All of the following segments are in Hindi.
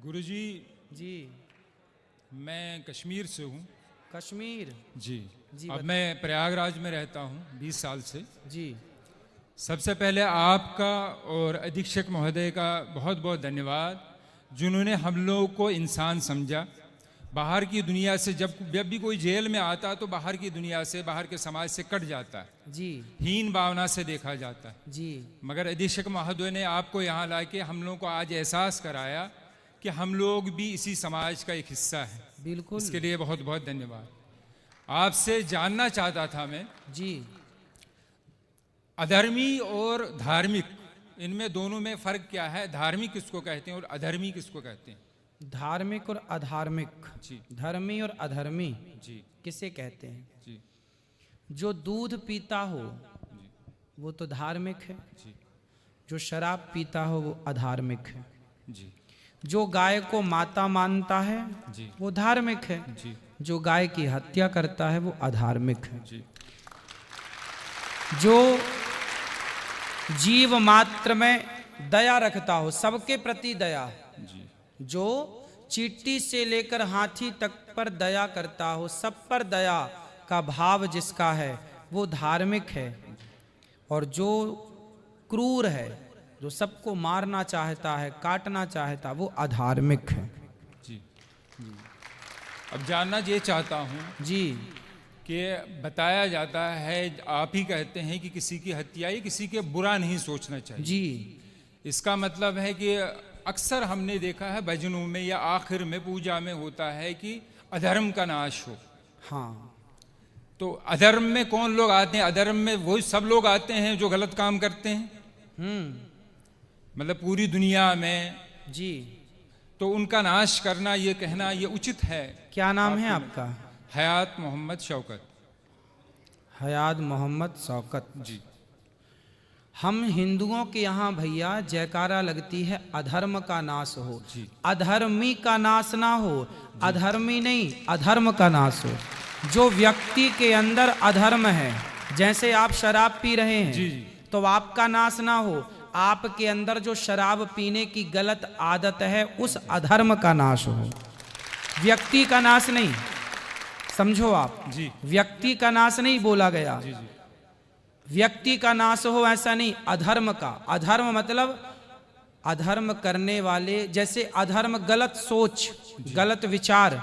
गुरुजी जी। मैं कश्मीर से हूँ। कश्मीर। जी जी, अब मैं प्रयागराज में रहता हूँ 20 साल से। जी। सबसे पहले आपका और अधीक्षक महोदय का बहुत बहुत धन्यवाद, जिन्होंने हम लोगों को इंसान समझा। बाहर की दुनिया से जब भी कोई जेल में आता तो बाहर की दुनिया से, बाहर के समाज से कट जाता है, जी। हीन भावना से देखा जाता है। जी। मगर अधीक्षक महोदय ने आपको यहाँ लाके हम लोगों को आज एहसास कराया कि हम लोग भी इसी समाज का एक हिस्सा हैं। बिल्कुल। इसके लिए बहुत बहुत धन्यवाद। आपसे जानना चाहता था मैं, जी। अधर्मी और धार्मिक, इनमें दोनों में फर्क क्या है? धार्मिक किसको कहते हैं और अधर्मी किसको कहते हैं? धार्मिक और अधार्मिक, जी धर्मी और अधर्मी जी किसे कहते हैं? जी जो दूध पीता हो जी वो तो धार्मिक है, जी जो शराब पीता हो वो अधार्मिक है, जी जो गाय को माता मानता है जी वो धार्मिक है, जी जो गाय की हत्या करता है वो अधार्मिक है। जी जो जीव मात्र में दया रखता हो, सबके प्रति दया, जी जो चींटी से लेकर हाथी तक पर दया करता हो, सब पर दया का भाव जिसका है वो धार्मिक है। और जो क्रूर है, जो सबको मारना चाहता है, काटना चाहता, वो अधार्मिक है। जी। अब जानना ये चाहता हूँ जी। कि बताया जाता है, आप ही कहते हैं कि किसी की हत्या या किसी के बुरा नहीं सोचना चाहिए। जी। इसका मतलब है कि अक्सर हमने देखा है भजनों में या आखिर में पूजा में होता है कि अधर्म का नाश हो। हाँ। तो अधर्म में कौन लोग आते हैं? अधर्म में वही सब लोग आते हैं जो गलत काम करते हैं, मतलब पूरी दुनिया में। जी। तो उनका नाश करना, ये कहना ये उचित है? क्या नाम है आपका? हयात मोहम्मद शौकत। हयात मोहम्मद शौकत जी। हम हिंदुओं के यहाँ भैया जयकारा लगती है अधर्म का नाश हो, जी। अधर्मी का नाश ना हो। अधर्मी नहीं, अधर्म का नाश हो। जो व्यक्ति के अंदर अधर्म है, जैसे आप शराब पी रहे हैं, जी, जी। तो आपका नाश ना हो, आपके अंदर जो शराब पीने की गलत आदत है उस अधर्म का नाश हो, व्यक्ति का नाश नहीं। समझो आप, जी। व्यक्ति का नाश नहीं बोला गया, जी जी व्यक्ति का नाश हो ऐसा नहीं, अधर्म का। अधर्म मतलब अधर्म करने वाले, जैसे अधर्म गलत सोच, गलत विचार।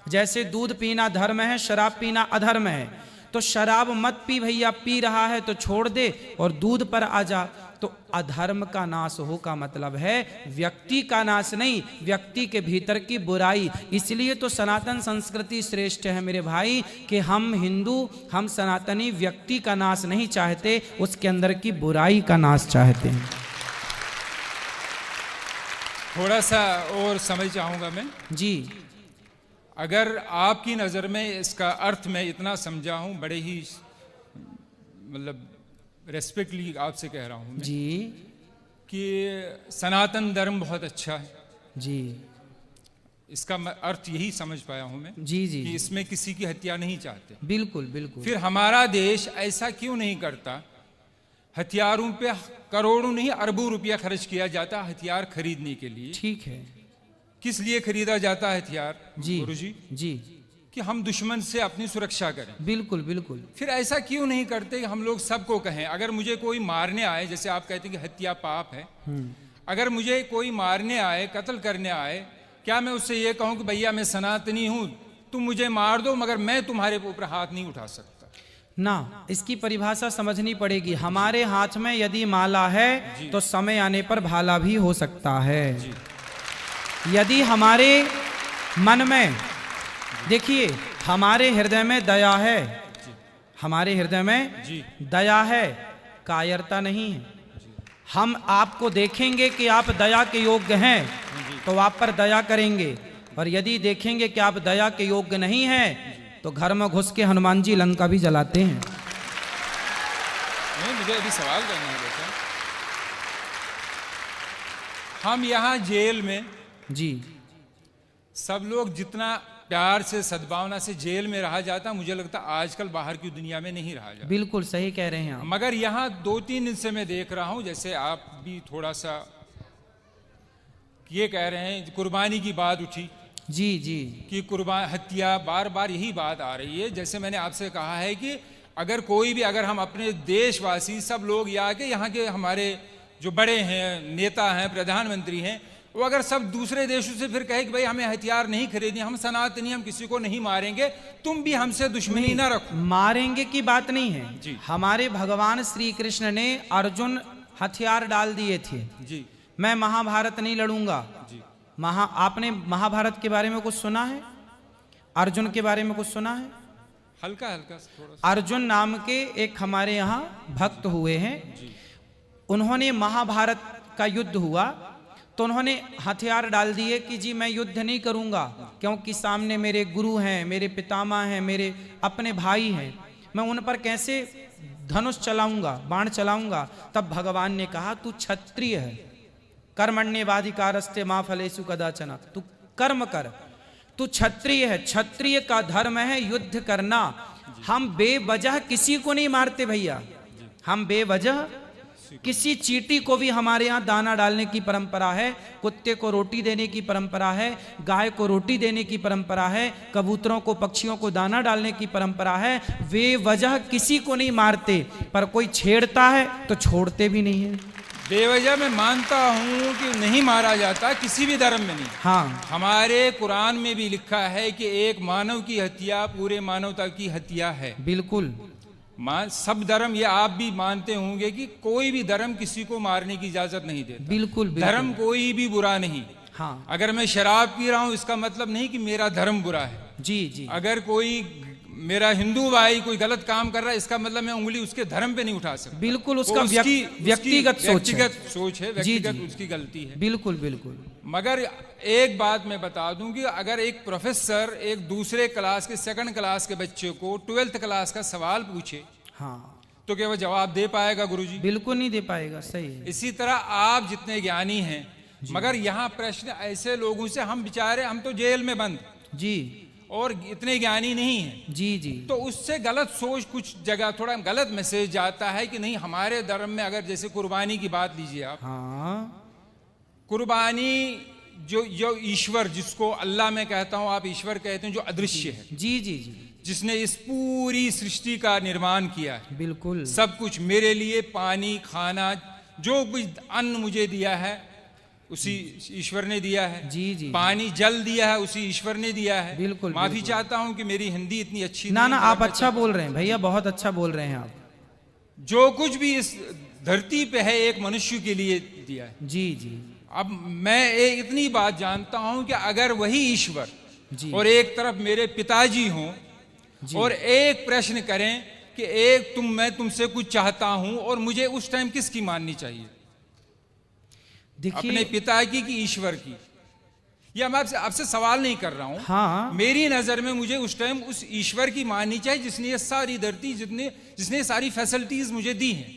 जैसे दूध पीना धर्म है, शराब पीना अधर्म है। तो शराब मत पी भैया, पी रहा है तो छोड़ दे और दूध पर आ जा। तो अधर्म का नाश हो का मतलब है व्यक्ति का नाश नहीं, व्यक्ति के भीतर की बुराई। इसलिए तो सनातन संस्कृति श्रेष्ठ है मेरे भाई, कि हम हिंदू, हम सनातनी व्यक्ति का नाश नहीं चाहते, उसके अंदर की बुराई का नाश चाहते हैं। थोड़ा सा और समझ चाहूँगा मैं। जी। अगर आपकी नज़र में इसका अर्थ मैं इतना समझा हूँ, बड़े ही मतलब रेस्पेक्टली आपसे कह रहा हूँ मैं, जी। कि सनातन धर्म बहुत अच्छा है। जी। इसका अर्थ यही समझ पाया हूँ मैं। जी। जी। कि इसमें किसी की हत्या नहीं चाहते। बिल्कुल बिल्कुल। फिर हमारा देश ऐसा क्यों नहीं करता? हथियारों पे करोड़ों नहीं अरबों रुपया खर्च किया जाता हथियार खरीदने के लिए। ठीक है। किस लिए खरीदा जाता है हथियार जी। गुरुजी? जी। कि हम दुश्मन से अपनी सुरक्षा करें। बिल्कुल बिल्कुल। फिर ऐसा क्यों नहीं करते कि हम लोग सबको कहें, अगर मुझे कोई मारने आए, जैसे आप कहते हैं कि हत्या पाप है, अगर मुझे कोई मारने आए, कत्ल करने आए, क्या मैं उससे ये कहूं कि भैया मैं सनातनी हूं, तुम मुझे मार दो मगर मैं तुम्हारे ऊपर हाथ नहीं उठा सकता? ना, इसकी परिभाषा समझनी पड़ेगी। हमारे हाथ में यदि माला है तो समय आने पर भाला भी हो सकता है। यदि हमारे मन में, देखिए हमारे हृदय में दया है, हमारे हृदय में जी। दया है, कायरता नहीं है। हम आपको देखेंगे कि आप दया के योग्य हैं तो आप पर दया करेंगे, और यदि देखेंगे कि आप दया के योग्य नहीं हैं तो घर में घुस के हनुमान जी लंका भी जलाते हैं। नहीं, मुझे अभी सवाल करना है बेटा। हम यहाँ जेल में जी। सब लोग जितना प्यार से, सद्भावना से जेल में रहा जाता, मुझे लगता आजकल बाहर की दुनिया में नहीं रहा जाता। बिल्कुल सही कह रहे हैं आप। मगर यहाँ 2-3 दिन से मैं देख रहा हूँ, जैसे आप भी थोड़ा सा ये कह रहे हैं कुर्बानी की बात उठी जी जी कि कुर्बान हत्या, बार बार यही बात आ रही है। जैसे मैंने आपसे कहा है कि अगर कोई भी, अगर हम अपने देशवासी सब लोग या के यहाँ के हमारे जो बड़े हैं, नेता हैं, प्रधानमंत्री हैं, वो अगर सब दूसरे देशों से फिर कहे कि भाई हमें हथियार नहीं खरीदनी, हम सनातनी, हम किसी को नहीं मारेंगे, तुम भी हमसे दुश्मनी ना रखो। मारेंगे की बात नहीं है जी। हमारे भगवान श्री कृष्ण ने अर्जुन हथियार डाल दिए थे, जी मैं महाभारत नहीं लड़ूंगा। जी आपने महाभारत के बारे में कुछ सुना है? अर्जुन के बारे में कुछ सुना है? हल्का हल्का थोड़ा सा। अर्जुन नाम के एक हमारे यहाँ भक्त हुए हैं, उन्होंने महाभारत का युद्ध हुआ तो उन्होंने हथियार डाल दिए कि जी मैं युद्ध नहीं करूंगा, क्योंकि सामने मेरे गुरु हैं, मेरे पितामह हैं, मेरे अपने भाई हैं, मैं उन पर कैसे धनुष चलाऊंगा, बाण चलाऊंगा। तब भगवान ने कहा तू क्षत्रिय है, कर्मण्येवाधिकारस्ते मा फलेषु कदाचन, तू कर्म कर, तू क्षत्रिय है, क्षत्रिय का धर्म है युद्ध करना। हम बेवजह किसी को नहीं मारते भैया, हम बेवजह किसी चींटी को भी, हमारे यहाँ दाना डालने की परंपरा है, कुत्ते को रोटी देने की परंपरा है, गाय को रोटी देने की परंपरा है, कबूतरों को, पक्षियों को दाना डालने की परंपरा है। बेवजह किसी को नहीं मारते, पर कोई छेड़ता है तो छोड़ते भी नहीं है। बेवजह मैं मानता हूँ कि नहीं मारा जाता, किसी भी धर्म में नहीं। हाँ, हमारे कुरान में भी लिखा है कि एक मानव की हत्या पूरे मानवता की हत्या है। बिल्कुल। सब धर्म, ये आप भी मानते होंगे कि कोई भी धर्म किसी को मारने की इजाजत नहीं देता। बिल्कुल, बिल्कुल। धर्म कोई भी बुरा नहीं। हाँ, अगर मैं शराब पी रहा हूँ इसका मतलब नहीं कि मेरा धर्म बुरा है। जी जी। अगर कोई मेरा हिंदू भाई कोई गलत काम कर रहा है, इसका मतलब मैं उंगली उसके धर्म पे नहीं उठा सकता। बिल्कुल, उसका व्यक्तिगत सोच है, जी, व्यक्तिगत जी। उसकी गलती है। बिल्कुल बिल्कुल। मगर एक बात मैं बता दूं कि अगर एक प्रोफेसर एक दूसरे क्लास के, सेकंड क्लास के बच्चे को 12th क्लास का सवाल पूछे, हाँ, तो क्या वो जवाब दे पाएगा गुरुजी? बिल्कुल नहीं दे पाएगा। सही है। इसी तरह आप जितने ज्ञानी हैं, मगर यहाँ प्रश्न ऐसे लोगों से, हम बेचारे, हम तो जेल में बंद जी, और इतने ज्ञानी नहीं हैं, जी जी। तो उससे गलत सोच, कुछ जगह थोड़ा गलत मैसेज जाता है कि नहीं हमारे धर्म में, अगर जैसे कुर्बानी की बात लीजिए आप, हाँ, कुर्बानी जो ईश्वर, जिसको अल्लाह मैं कहता हूँ, आप ईश्वर कहते हैं, जो अदृश्य है, जी जी जी, जिसने इस पूरी सृष्टि का निर्माण किया है, बिल्कुल सब कुछ मेरे लिए, पानी, खाना, जो कुछ अन्न मुझे दिया है उसी ईश्वर ने दिया है। जी जी। पानी, जल दिया है उसी ईश्वर ने दिया है। बिल्कुल। माफी बिल्कुल। चाहता हूं कि मेरी हिंदी इतनी अच्छी ना नहीं ना, है, आप अच्छा बोल रहे हैं भैया, बहुत अच्छा बोल रहे हैं आप। जो कुछ भी इस धरती पे है एक मनुष्य के लिए दिया है। जी जी अब मैं इतनी बात जानता हूं कि अगर वही ईश्वर जी, और एक तरफ मेरे पिताजी हों जी। और एक प्रश्न करें कि एक मैं तुमसे कुछ चाहता हूं, और मुझे उस टाइम किसकी माननी चाहिए? अपने देखिए, पिता की कि ईश्वर की? या मैं आपसे सवाल नहीं कर रहा हूं। हाँ, मेरी नजर में मुझे उस टाइम उस ईश्वर की माननी चाहिए जिसने ये सारी धरती, जिसने सारी फैसिलिटीज मुझे दी हैं।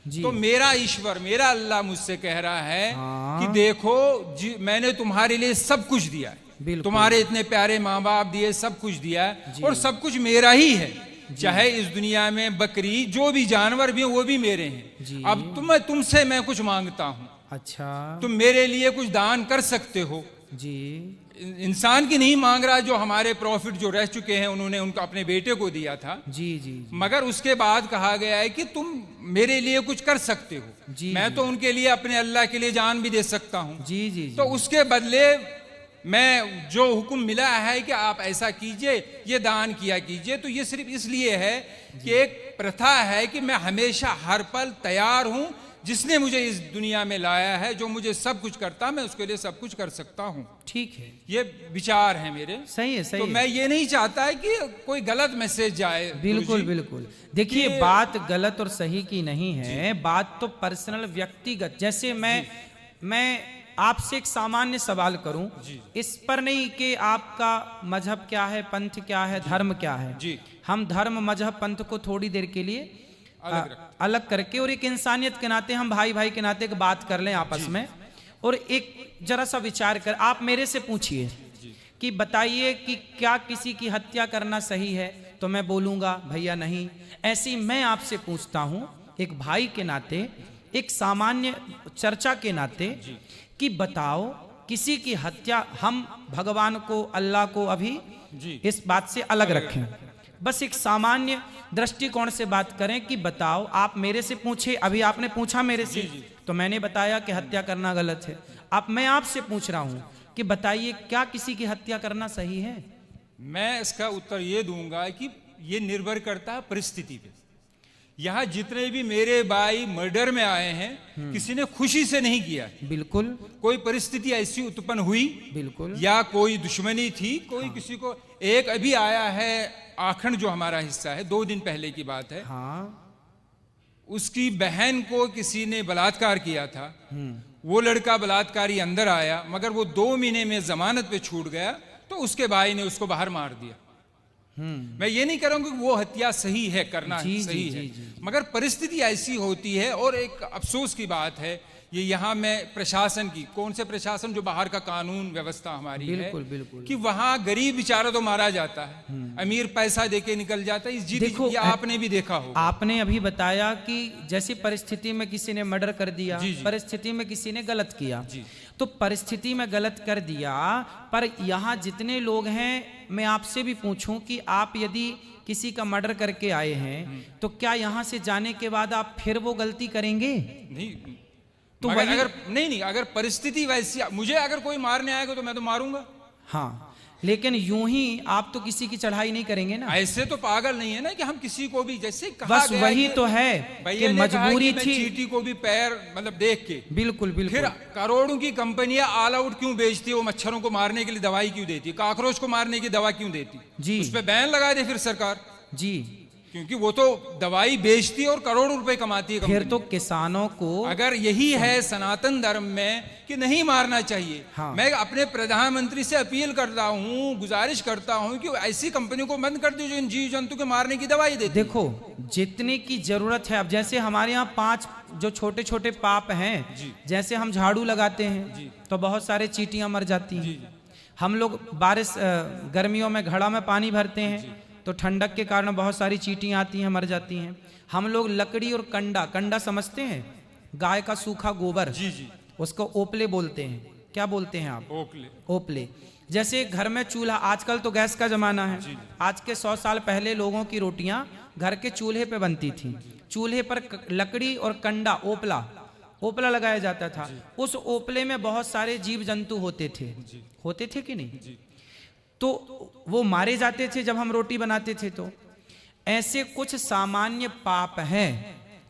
जी। तो मेरा ईश्वर, मेरा अल्लाह मुझसे कह रहा है हाँ। कि देखो मैंने तुम्हारे लिए सब कुछ दिया है, बिल्कुल। तुम्हारे इतने प्यारे माँ बाप दिए, सब कुछ दिया है, जी। और सब कुछ मेरा ही है। चाहे इस दुनिया में बकरी, जो भी जानवर भी हैं, वो भी मेरे हैं। जी। अब तुमसे मैं कुछ मांगता हूं, अच्छा, तुम मेरे लिए कुछ दान कर सकते हो। जी इंसान की नहीं मांग रहा, जो हमारे प्रॉफिट जो रह चुके हैं उन्होंने उनको अपने बेटे को दिया था, जी जी जी, मगर उसके बाद कहा गया है कि तुम मेरे लिए कुछ कर सकते हो। जी, मैं जी। तो उनके लिए, अपने अल्लाह के लिए जान भी दे सकता हूं। जी जी जी। तो उसके बदले मैं जो हुक्म मिला है कि आप ऐसा कीजिए, ये दान किया कीजिए, तो ये सिर्फ इसलिए है कि एक प्रथा है कि मैं हमेशा हर पल तैयार हूं, जिसने मुझे इस दुनिया में लाया है, जो मुझे सब कुछ करता, मैं उसके लिए सब कुछ कर सकता हूं। ठीक है, ये विचार है मेरे। सही है, सही तो है। मैं ये नहीं चाहता है कि कोई गलत मैसेज जाए। बिल्कुल गुरुजी। बिल्कुल। देखिए, बात गलत और सही की नहीं है, बात तो पर्सनल, व्यक्तिगत। जैसे मैं आपसे एक सामान्य सवाल करूं, इस पर नहीं कि आपका मजहब क्या है, पंथ क्या है, धर्म क्या है। जी। हम धर्म, मजहब, पंथ को थोड़ी देर के लिए अलग करके, और एक इंसानियत के नाते, हम भाई भाई के नाते एक बात कर लें आपस में, और एक जरा सा विचार कर, आप मेरे से पूछिए कि बताइए कि क्या किसी की हत्या करना सही है, तो मैं बोलूंगा भैया नहीं। ऐसे ही मैं आपसे पूछता हूं एक भाई के नाते, एक सामान्य चर्चा के नाते, कि बताओ किसी की हत्या, हम भगवान को, अल्लाह को अभी जी इस बात से अलग रखें, बस एक सामान्य दृष्टिकोण से बात करें कि बताओ, आप मेरे से पूछे, अभी आपने पूछा मेरे से, तो मैंने बताया कि हत्या करना गलत है। अब मैं आपसे पूछ रहा हूं कि बताइए, क्या किसी की हत्या करना सही है? मैं इसका उत्तर ये दूंगा कि ये निर्भर करता है परिस्थिति पे। यहाँ जितने भी मेरे भाई मर्डर में आए हैं, किसी ने खुशी से नहीं किया, बिल्कुल, कोई परिस्थिति ऐसी उत्पन्न हुई, बिल्कुल, या कोई दुश्मनी थी, कोई किसी को। एक अभी आया है आखंड, जो हमारा हिस्सा है, 2 दिन पहले की बात है, हाँ, उसकी बहन को किसी ने बलात्कार किया था। वो लड़का बलात्कारी अंदर आया, मगर वो 2 महीने में जमानत पे छूट गया, तो उसके भाई ने उसको बाहर मार दिया। मैं ये नहीं कह रहा हूं कि वो हत्या सही है, करना सही है, मगर परिस्थिति ऐसी होती है। और एक अफसोस की बात है, ये यहाँ में प्रशासन की, कौन से प्रशासन, जो बाहर का कानून व्यवस्था हमारी बिल्कुल, है, बिल्कुल, कि वहाँ गरीब बेचारा तो मारा जाता है, अमीर पैसा देके निकल जाता है। इस देखो, ये आपने भी देखा हो। आपने अभी बताया कि जैसी परिस्थिति में किसी ने मर्डर कर दिया, जी। परिस्थिति में किसी ने गलत किया, जी। तो परिस्थिति में गलत कर दिया, पर यहाँ जितने लोग हैं, मैं आपसे भी पूछूं कि आप यदि किसी का मर्डर करके आए हैं, तो क्या यहाँ से जाने के बाद आप फिर वो गलती करेंगे? नहीं, तो मगर वही, अगर नहीं, अगर परिस्थिति वैसी, मुझे अगर कोई मारने आएगा तो मैं तो मारूंगा। हाँ, लेकिन यूं ही आप तो किसी की चढ़ाई नहीं करेंगे ना। ऐसे तो पागल नहीं है ना कि हम किसी को भी, जैसे कहा बस गया वही तो है कि मजबूरी मैं थी। चींटी को भी पैर मतलब देख के, बिल्कुल, बिल्कुल, फिर करोड़ों की कंपनियां ऑल आउट क्यों बेचती है? वो मच्छरों को मारने के लिए दवाई क्यों देती है? कॉकरोच को मारने की दवा क्यों देती? जी, उस पर बैन लगा दे फिर सरकार, जी, क्योंकि वो तो दवाई बेचती है और करोड़ों रुपए कमाती है फिर कंपनी। तो किसानों को, अगर यही है सनातन धर्म में कि नहीं मारना चाहिए, हाँ। मैं अपने प्रधानमंत्री से अपील करता हूँ, गुजारिश करता हूँ कि ऐसी कंपनियों को बंद कर दो जो इन जीव जंतु के मारने की दवाई देती है। देखो, जितने की जरूरत है, अब जैसे हमारे यहाँ 5 जो छोटे छोटे पाप हैं, जैसे हम झाड़ू लगाते हैं तो बहुत सारे चींटियां मर जाती हैं। हम लोग बारिश गर्मियों में घड़ा में पानी भरते हैं तो ठंडक के कारण बहुत सारी चींटियां आती हैं, मर जाती हैं। हम लोग लकड़ी और कंडा समझते हैं, गाय का सूखा गोबर, जी जी, उसको ओपले बोलते हैं। क्या बोलते हैं आप? ओकले। ओपले। जैसे घर में चूल्हा, आजकल तो गैस का जमाना है, आज के 100 साल पहले लोगों की रोटियां घर के चूल्हे पे बनती थी। चूल्हे पर लकड़ी और कंडा, ओपला लगाया जाता था। उस ओपले में बहुत सारे जीव जंतु होते थे कि नहीं? तो वो मारे जाते थे जब हम रोटी बनाते थे। तो ऐसे कुछ सामान्य पाप हैं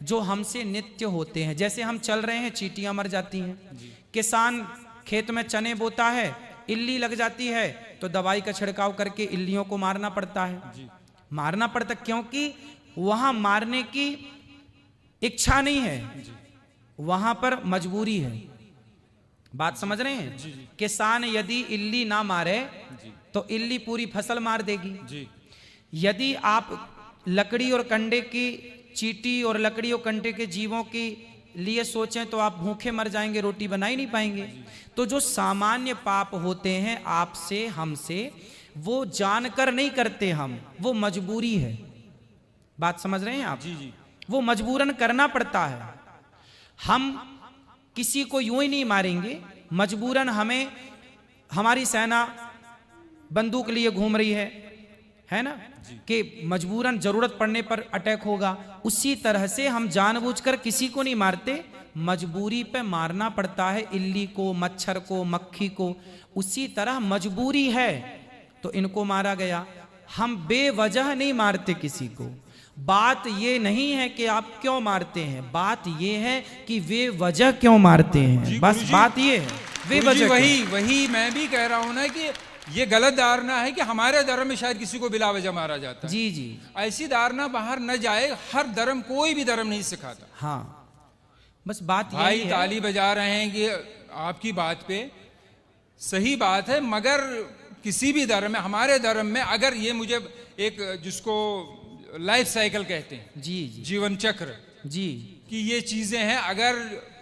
जो हमसे नित्य होते हैं। जैसे हम चल रहे हैं, चींटियां मर जाती हैं। किसान खेत में चने बोता है, इल्ली लग जाती है तो दवाई का छिड़काव करके इल्लियों को मारना पड़ता है। मारना पड़ता क्योंकि वहां मारने की इच्छा नहीं है, वहां पर मजबूरी है। बात समझ रहे हैं? किसान यदि इल्ली ना मारे तो इल्ली पूरी फसल मार देगी। यदि आप लकड़ी और कंडे की, चींटी और लकड़ी और कंडे के जीवों के लिए सोचें तो आप भूखे मर जाएंगे, रोटी बना ही नहीं पाएंगे। तो जो सामान्य पाप होते हैं आपसे, हमसे, वो जानकर नहीं करते हम, वो मजबूरी है। बात समझ रहे हैं आप? जी। वो मजबूरन करना पड़ता है। हम किसी को यूं ही नहीं मारेंगे, मजबूरन हमें, हमारी सेना बंदूक लिए घूम रही है ना, कि मजबूरन जरूरत पड़ने पर अटैक होगा। उसी तरह से हम जानबूझकर किसी को नहीं मारते, मजबूरी पे मारना पड़ता है इल्ली को, मच्छर को, मक्खी को। उसी तरह मजबूरी है तो इनको मारा गया। हम बेवजह नहीं मारते किसी को। बात ये नहीं है कि आप क्यों मारते हैं, बात ये है कि वे वजह क्यों मारते हैं। बस बात ये है, वे वजह। वही मैं भी कह रहा हूं ना कि ये गलत धारणा है कि हमारे धर्म में शायद किसी को बिला वजह मारा जाता है। जी। ऐसी धारणा बाहर न जाए। हर धर्म, कोई भी धर्म नहीं सिखाता। हाँ, बस बात भाई यही है। ताली बजा रहे हैं कि आपकी बात पे सही बात है, मगर किसी भी धर्म में, हमारे धर्म में अगर ये, मुझे एक जिसको लाइफ साइकिल कहते हैं, जी, जीवन चक्र, जी, कि ये चीजें हैं। अगर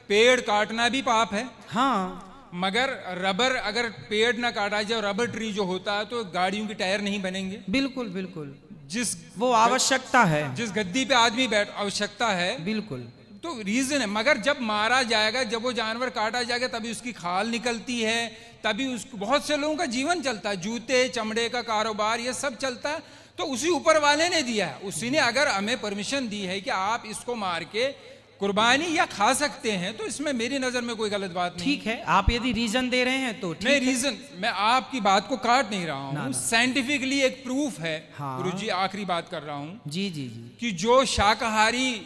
पेड़ काटना भी पाप है, हाँ, मगर रबर, अगर पेड़ ना काटा जाए, रबर ट्री जो होता है, तो गाड़ियों के टायर नहीं बनेंगे। बिल्कुल। जिस वो आवश्यकता है, जिस गद्दी पे आदमी बैठ, आवश्यकता है, बिल्कुल, तो रीजन है, मगर जब मारा जाएगा, जब वो जानवर काटा जाएगा, तभी उसकी खाल निकलती है, तभी उसको बहुत से लोगों का जीवन चलता है, जूते चमड़े का कारोबार ये सब चलता है। तो उसी ऊपर वाले ने दिया है, उसी ने अगर हमें परमिशन दी है कि आप इसको मार के कुर्बानी या खा सकते हैं, तो इसमें मेरी नजर में कोई गलत बात नहीं। ठीक है, आप यदि रीजन दे रहे हैं तो ठीक नहीं, है। रीजन मैं आपकी बात को काट नहीं रहा ना, हूँ, ना। साइंटिफिकली एक प्रूफ है। हाँ। गुरुजी आखिरी बात कर रहा हूँ जी जी जी। कि जो शाकाहारी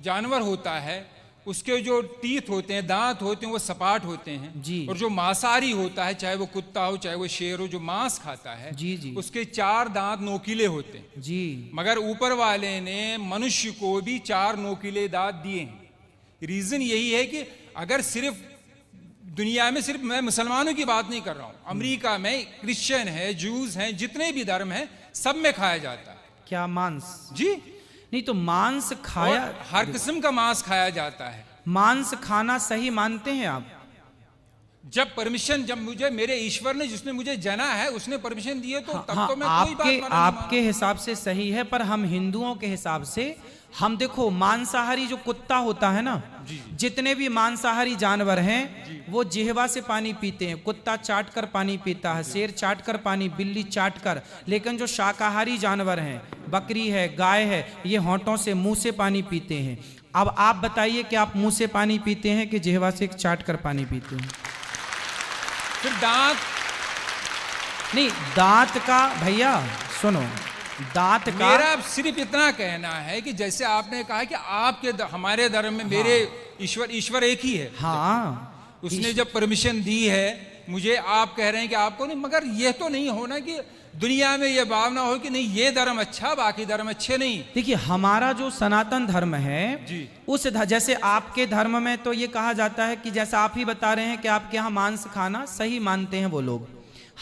जानवर होता है उसके जो टीथ होते हैं, दांत होते हैं, वो सपाट होते हैं जी। और जो मांसाहारी होता है, चाहे वो कुत्ता हो चाहे वो शेर हो, जो मांस खाता है जी जी उसके 4 दांत नोकीले होते हैं। जी। मगर ऊपर वाले ने मनुष्य को भी 4 नोकीले दांत दिए हैं। रीजन यही है कि अगर सिर्फ दुनिया में, सिर्फ मैं मुसलमानों की बात नहीं कर रहा हूं, अमेरिका में क्रिश्चियन है, जूस हैं, जितने भी धर्म हैं, सब में खाया जाता है। क्या मांस? जी, नहीं तो मांस खाया, और हर किस्म का मांस खाया जाता है। मांस खाना सही मानते हैं आप? जब परमिशन, जब मुझे मेरे ईश्वर ने, जिसने मुझे जना है, उसने परमिशन दी है, तो तब हाँ, तो मैं कोई बात मानूंगा। आपके हिसाब से सही है, पर हम हिंदुओं के हिसाब से, हम देखो मांसाहारी जो कुत्ता होता है ना, जितने भी मांसाहारी जानवर हैं वो जिह्वा से पानी पीते हैं। कुत्ता चाट कर पानी पीता है, शेर चाट कर पानी, बिल्ली चाट कर। लेकिन जो शाकाहारी जानवर हैं, बकरी है, गाय है, ये होंठों से, मुंह से पानी पीते हैं। अब आप बताइए कि आप मुंह से पानी पीते हैं कि जिह्वा से चाट कर पानी पीते हैं? फिर दांत नहीं, दांत का भैया सुनो, दांत का, मेरा सिर्फ इतना कहना है कि जैसे आपने कहा कि आपके हमारे धर्म में मेरे ईश्वर एक ही है। हाँ, उसने जब परमिशन दी है मुझे, आप कह रहे हैं कि आपको नहीं, मगर ये तो नहीं होना कि दुनिया में ये भावना हो कि नहीं ये धर्म अच्छा, बाकी धर्म अच्छे नहीं। देखिए हमारा जो सनातन धर्म है जी, उस जैसे आपके धर्म में तो ये कहा जाता है कि जैसा आप ही बता रहे हैं कि आपके यहाँ मांस खाना सही मानते हैं वो लोग,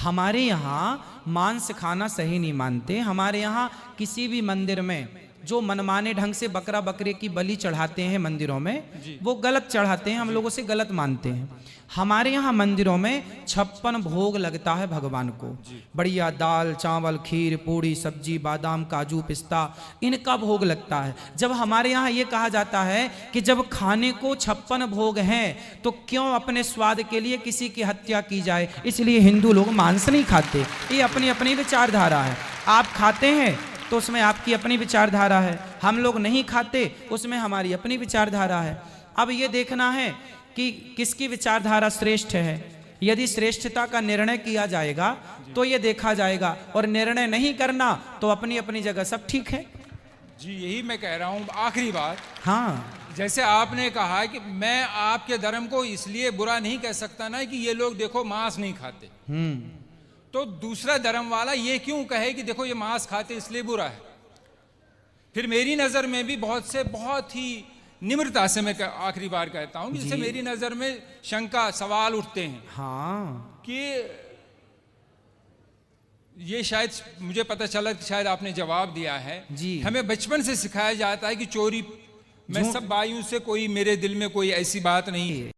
हमारे यहाँ मांस खाना सही नहीं मानते। हमारे यहाँ किसी भी मंदिर में जो मनमाने ढंग से बकरा बकरे की बलि चढ़ाते हैं मंदिरों में, वो गलत चढ़ाते हैं, हम लोगों से गलत मानते हैं। हमारे यहाँ मंदिरों में 56 भोग लगता है भगवान को, बढ़िया दाल चावल खीर पूड़ी सब्जी बादाम काजू पिस्ता, इनका भोग लगता है। जब हमारे यहाँ ये कहा जाता है कि जब खाने को 56 भोग हैं तो क्यों अपने स्वाद के लिए किसी की हत्या की जाए, इसलिए हिंदू लोग मांस नहीं खाते। ये अपनी अपनी विचारधारा है। आप खाते हैं तो उसमें आपकी अपनी विचारधारा है, हम लोग नहीं खाते उसमें हमारी अपनी विचारधारा है। अब ये देखना है कि किसकी विचारधारा श्रेष्ठ है। यदि श्रेष्ठता का निर्णय किया जाएगा तो ये देखा जाएगा, और निर्णय नहीं करना तो अपनी अपनी जगह सब ठीक है। जी, यही मैं कह रहा हूँ। आखिरी बात, हाँ, जैसे आपने कहा कि मैं आपके धर्म को इसलिए बुरा नहीं कह सकता ना कि ये लोग देखो मांस नहीं खाते, तो दूसरा धर्म वाला ये क्यों कहे कि देखो ये मांस खाते इसलिए बुरा है। फिर मेरी नजर में भी बहुत ही निम्रता से मैं आखिरी बार कहता हूं कि जैसे मेरी नजर में शंका सवाल उठते हैं हाँ, कि ये शायद मुझे पता चला कि शायद आपने जवाब दिया है जी। हमें बचपन से सिखाया जाता है कि चोरी, मैं सब भाइयों से, कोई मेरे दिल में कोई ऐसी बात नहीं है।